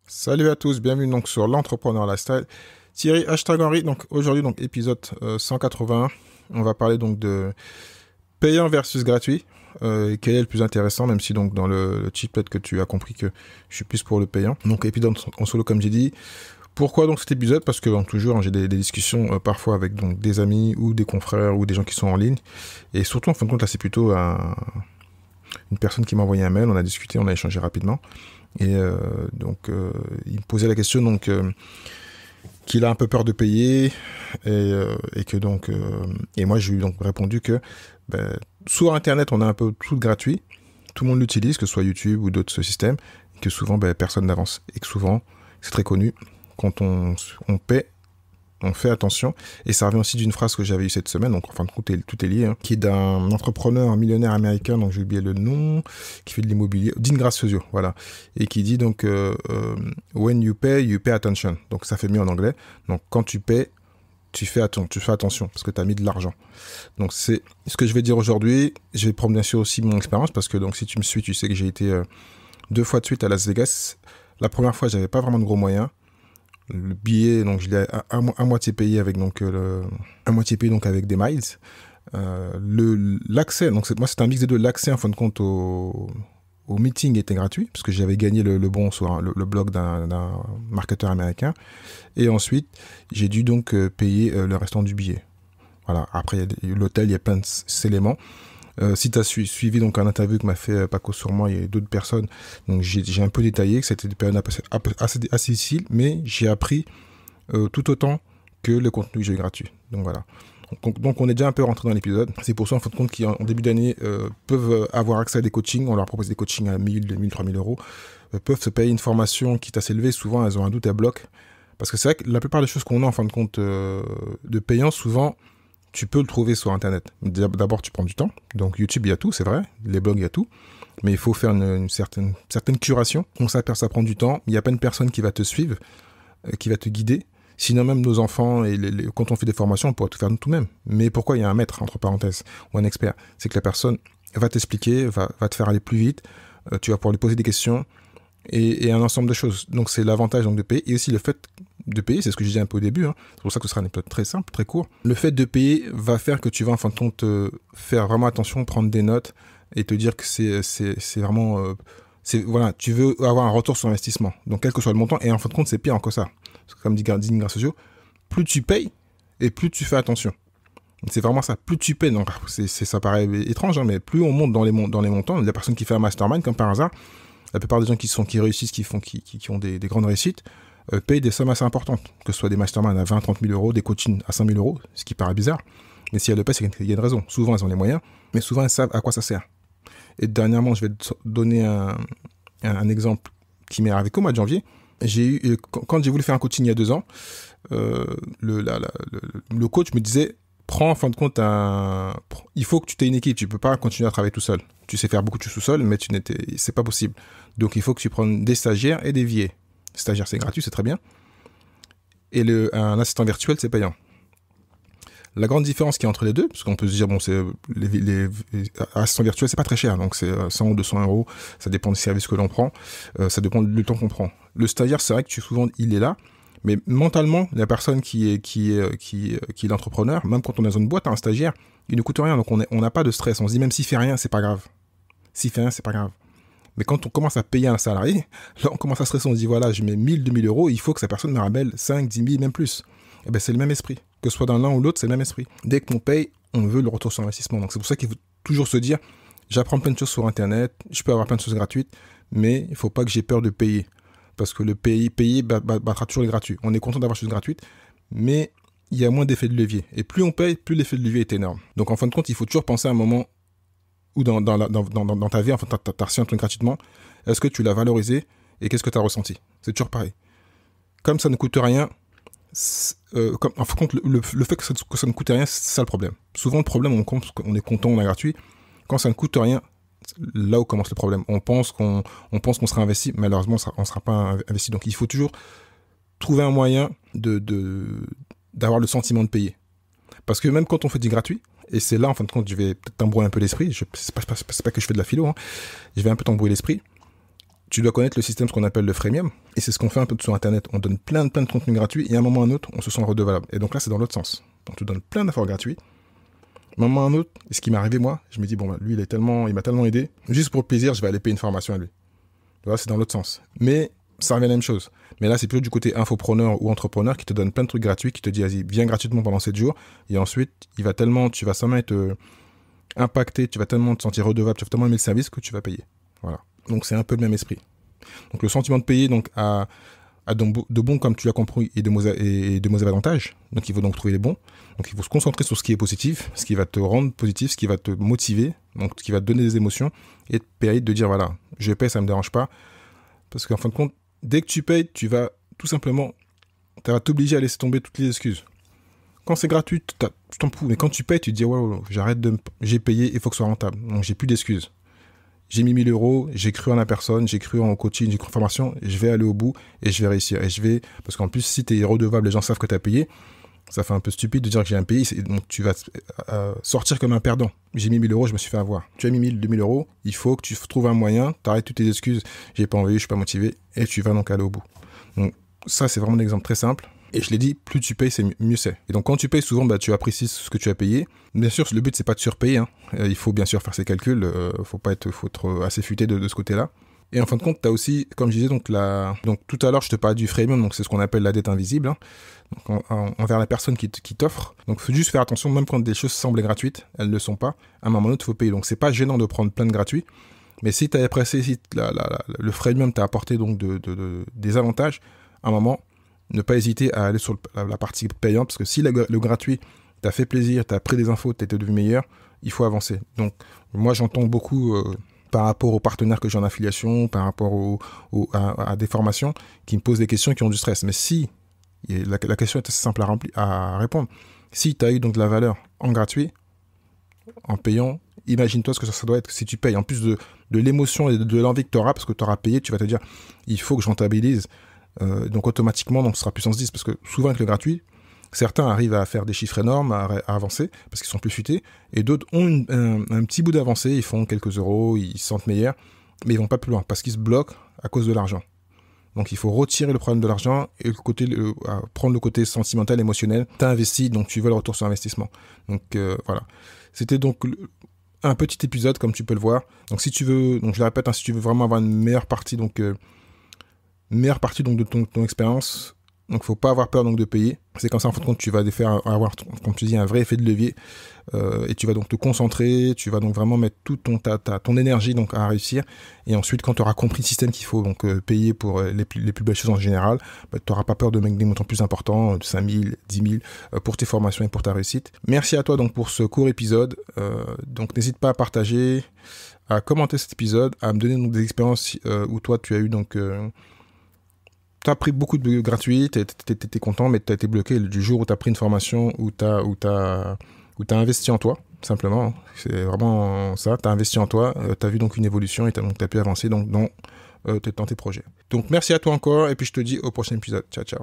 Salut à tous, bienvenue donc sur l'Entrepreneur Lifestyle. Thierry, hashtag Henri, donc aujourd'hui donc épisode 181. On va parler donc de payant versus gratuit. Quel est le plus intéressant, même si donc dans le cheat peut-être que tu as compris que je suis plus pour le payant. Donc épisode en solo comme j'ai dit. Pourquoi donc cet épisode? Parce que donc, toujours j'ai des discussions parfois avec donc des amis ou des confrères ou des gens qui sont en ligne. Et surtout en fin de compte là c'est plutôt une personne qui m'a envoyé un mail, on a discuté, on a échangé rapidement. Et il me posait la question qu'il a un peu peur de payer et que donc et moi je lui ai donc répondu que sur internet on a un peu tout gratuit, tout le monde l'utilise, que ce soit YouTube ou d'autres systèmes, et que souvent personne n'avance et que souvent c'est très connu quand on paie. On fait attention, et ça revient aussi d'une phrase que j'avais eue cette semaine, donc en fin de compte tout est lié, qui est d'un entrepreneur, un millionnaire américain, donc j'ai oublié le nom, qui fait de l'immobilier, Dean Graziosi, voilà, et qui dit donc when you pay attention, donc ça fait mieux en anglais, donc quand tu paies, tu fais attention, parce que tu as mis de l'argent. Donc c'est ce que je vais dire aujourd'hui. Je vais prendre bien sûr aussi mon expérience, parce que donc si tu me suis, tu sais que j'ai été 2 fois de suite à Las Vegas. La première fois, j'avais pas vraiment de gros moyens. Le billet, donc je l'ai à moitié payé avec donc à moitié payé donc avec des miles. L'accès, donc moi c'est un mix des deux. L'accès en fin de compte au meeting était gratuit parce que j'avais gagné le bon sur le blog d'un marketeur américain. Et ensuite j'ai dû donc payer le restant du billet. Voilà. Après l'hôtel, il y a plein d'éléments. Si tu as suivi donc un interview que m'a fait Paco sur moi et d'autres personnes, donc j'ai un peu détaillé que c'était des périodes assez difficiles, mais j'ai appris tout autant que le contenu que j'ai eu gratuit. Donc voilà. Donc on est déjà un peu rentré dans l'épisode. C'est pour ça en fin de compte qui en début d'année peuvent avoir accès à des coachings. On leur propose des coachings à 1000, 2000, 3000 euros. Peuvent se payer une formation quitte à s'élever. Souvent elles ont un doute, elles bloquent. Parce que c'est vrai que la plupart des choses qu'on a en fin de compte de payant, souvent tu peux le trouver sur Internet. D'abord, tu prends du temps. Donc, YouTube, il y a tout, c'est vrai. Les blogs, il y a tout. Mais il faut faire une certaine curation. Ça prend du temps. Il n'y a pas une personne qui va te suivre, qui va te guider. Sinon, même nos enfants, quand on fait des formations, on pourrait tout faire nous-mêmes. Mais pourquoi il y a un maître, entre parenthèses, ou un expert? C'est que la personne va t'expliquer, va te faire aller plus vite. Tu vas pouvoir lui poser des questions et un ensemble de choses. Donc, c'est l'avantage donc, de payer. Et aussi le fait de payer, c'est ce que je disais un peu au début, hein. C'est pour ça que ce sera un épisode très simple, très court. Le fait de payer va faire que tu vas en fin de compte faire vraiment attention, prendre des notes et te dire que c'est vraiment voilà, tu veux avoir un retour sur investissement. Donc quel que soit le montant, et en fin de compte c'est pire encore ça. Parce que comme dit Dean Graziosi, plus tu payes et plus tu fais attention. C'est vraiment ça, plus tu payes, donc ça paraît étrange, hein, mais plus on monte dans les montants, la personne qui fait un mastermind comme par hasard, la plupart des gens qui réussissent, qui ont des grandes réussites, payent des sommes assez importantes, que ce soit des masterminds à 20, 30 000 euros, des coachings à 5 000 euros, ce qui paraît bizarre. Mais si elles le paient, c'est qu'il y a une raison. Souvent, elles ont les moyens, mais souvent, elles savent à quoi ça sert. Et dernièrement, je vais te donner un exemple qui m'est arrivé qu'au mois de janvier. Quand j'ai voulu faire un coaching il y a 2 ans, le coach me disait, prends en fin de compte il faut que tu aies une équipe, tu peux pas continuer à travailler tout seul. Tu sais faire beaucoup de choses tout seul, mais c'est pas possible. Donc il faut que tu prennes des stagiaires et des VA. Stagiaire, c'est gratuit, c'est très bien. Et un assistant virtuel, c'est payant. La grande différence qu'il y a entre les deux, parce qu'on peut se dire, bon, les assistants virtuels, c'est pas très cher, donc c'est 100 ou 200 euros, ça dépend des services que l'on prend, ça dépend du temps qu'on prend. Le stagiaire, c'est vrai que souvent, il est là, mais mentalement, la personne qui est l'entrepreneur, même quand on est dans une boîte, un stagiaire, il ne coûte rien, donc on n'a pas de stress. On se dit, même s'il fait rien, c'est pas grave. S'il fait rien, c'est pas grave. Mais quand on commence à payer un salarié, là on commence à stresser, on se dit voilà, je mets 1000, 2000 euros, il faut que sa personne me ramène 5, 10 000, même plus. Et ben c'est le même esprit. Que ce soit dans l'un ou l'autre, c'est le même esprit. Dès qu'on paye, on veut le retour sur investissement. Donc c'est pour ça qu'il faut toujours se dire, j'apprends plein de choses sur Internet, je peux avoir plein de choses gratuites, mais il ne faut pas que j'ai peur de payer. Parce que le payer battra toujours les gratuits. On est content d'avoir des choses gratuites, mais il y a moins d'effet de levier. Et plus on paye, plus l'effet de levier est énorme. Donc en fin de compte, il faut toujours penser à un moment ou dans ta vie, enfin, tu as reçu un truc gratuitement, est-ce que tu l'as valorisé et qu'est-ce que tu as ressenti? C'est toujours pareil. Comme ça ne coûte rien, en fin de compte, le fait que ça ne coûte rien, c'est ça le problème. Souvent, le problème, on est content, on a gratuit. Quand ça ne coûte rien, là où commence le problème. On pense qu'on sera investi, malheureusement, on ne sera pas investi. Donc, il faut toujours trouver un moyen d'avoir le sentiment de payer. Parce que même quand on fait du gratuit, et c'est là, en fin de compte, je vais peut-être t'embrouiller un peu l'esprit. C'est pas que je fais de la philo, hein. Je vais un peu t'embrouiller l'esprit. tu dois connaître le système, ce qu'on appelle le freemium. Et c'est ce qu'on fait un peu sur Internet. On donne plein de contenus gratuits et à un moment ou à un autre, on se sent redevable. Et donc là, c'est dans l'autre sens. On te donne plein d'efforts gratuits. À un moment ou à un autre, et ce qui m'est arrivé moi, je me dis, bon, bah, lui, il m'a tellement aidé. Juste pour le plaisir, je vais aller payer une formation à lui. Tu vois, c'est dans l'autre sens. Mais ça revient à la même chose. Mais là, c'est plutôt du côté infopreneur ou entrepreneur qui te donne plein de trucs gratuits, qui te dit, vas-y, viens gratuitement pendant 7 jours. Et ensuite, tu vas seulement être impacté, tu vas tellement te sentir redevable, tu vas tellement aimer le service que tu vas payer. Voilà. Donc, c'est un peu le même esprit. Donc, le sentiment de payer donc, a de bons, comme tu l'as compris, et de mauvais avantages. Donc, il faut donc trouver les bons. Donc, il faut se concentrer sur ce qui est positif, ce qui va te rendre positif, ce qui va te motiver, donc ce qui va te donner des émotions, et te permettre de dire, voilà, je paye, ça ne me dérange pas. Parce qu'en fin de compte, dès que tu payes, tu vas tout simplement, tu vas t'obliger à laisser tomber toutes les excuses. Quand c'est gratuit, tu t'en fous. Mais quand tu payes, tu te dis, ouais, j'ai payé, il faut que ce soit rentable. Donc, j'ai plus d'excuses. J'ai mis 1000 euros, j'ai cru en la personne, j'ai cru en coaching, j'ai cru en formation, je vais aller au bout et je vais réussir. Parce qu'en plus, si tu es redevable, les gens savent que tu as payé, ça fait un peu stupide de dire que j'ai un payé, donc tu vas sortir comme un perdant. J'ai mis 1000 euros, je me suis fait avoir. Tu as mis 2000 euros, il faut que tu trouves un moyen, tu arrêtes toutes tes excuses, j'ai pas envie, je suis pas motivé, et tu vas donc aller au bout. Donc ça, c'est vraiment un exemple très simple. Et je l'ai dit, plus tu payes, mieux c'est. Et donc quand tu payes, souvent, bah, tu apprécies ce que tu as payé. Bien sûr, le but, c'est pas de surpayer. Hein. Il faut bien sûr faire ses calculs. Faut être assez futé de ce côté-là. Et en fin de compte, tu as aussi, comme je disais, donc tout à l'heure, je te parlais du freemium, donc c'est ce qu'on appelle la dette invisible. Hein. Donc, envers la personne qui t'offre. Donc il faut juste faire attention, même quand des choses semblent gratuites, elles ne le sont pas. À un moment donné, il faut payer. Donc c'est pas gênant de prendre plein de gratuits. Mais si tu as apprécié, si le freemium t'a apporté donc des avantages, à un moment, ne pas hésiter à aller sur la partie payante, parce que si le gratuit t'a fait plaisir, t'as pris des infos, t'es devenu meilleur, il faut avancer. Donc, moi, j'entends beaucoup par rapport aux partenaires que j'ai en affiliation, par rapport à des formations, qui me posent des questions qui ont du stress. Mais si, la question est assez simple à répondre, si tu as eu donc de la valeur en gratuit, en payant, imagine-toi ce que ça doit être si tu payes. En plus de l'émotion et de l'envie que tu auras, parce que tu auras payé, tu vas te dire, il faut que je rentabilise. Donc automatiquement, donc, ce sera puissance 10, parce que souvent avec le gratuit, certains arrivent à faire des chiffres énormes, à avancer, parce qu'ils sont plus futés, et d'autres ont un petit bout d'avancée, ils font quelques euros, ils se sentent meilleurs, mais ils vont pas plus loin, parce qu'ils se bloquent à cause de l'argent. Donc il faut retirer le problème de l'argent et prendre le côté sentimental, émotionnel. Tu as investi, donc tu veux le retour sur investissement. Donc voilà. C'était donc un petit épisode, comme tu peux le voir. Donc si tu veux, donc je le répète, hein, si tu veux vraiment avoir une meilleure partie, donc de ton expérience, donc faut pas avoir peur donc de payer. C'est comme ça en fin de compte tu vas avoir, comme tu dis, un vrai effet de levier, et tu vas donc te concentrer, tu vas donc vraiment mettre toute ton énergie donc à réussir. Et ensuite, quand tu auras compris le système qu'il faut donc payer pour les plus belles choses en général, bah, tu n'auras pas peur de mettre des montants plus importants, 5 000, 10 000 pour tes formations et pour ta réussite. Merci à toi donc pour ce court épisode. Donc n'hésite pas à partager, à commenter cet épisode, à me donner donc des expériences où toi tu as eu donc tu as pris beaucoup de gratuits, tu étais content, mais tu as été bloqué du jour où tu as pris une formation, où tu as investi en toi, simplement. C'est vraiment ça, tu as investi en toi, tu as vu donc une évolution et tu as pu avancer donc dans tes projets. Donc merci à toi encore, et puis je te dis au prochain épisode. Ciao, ciao.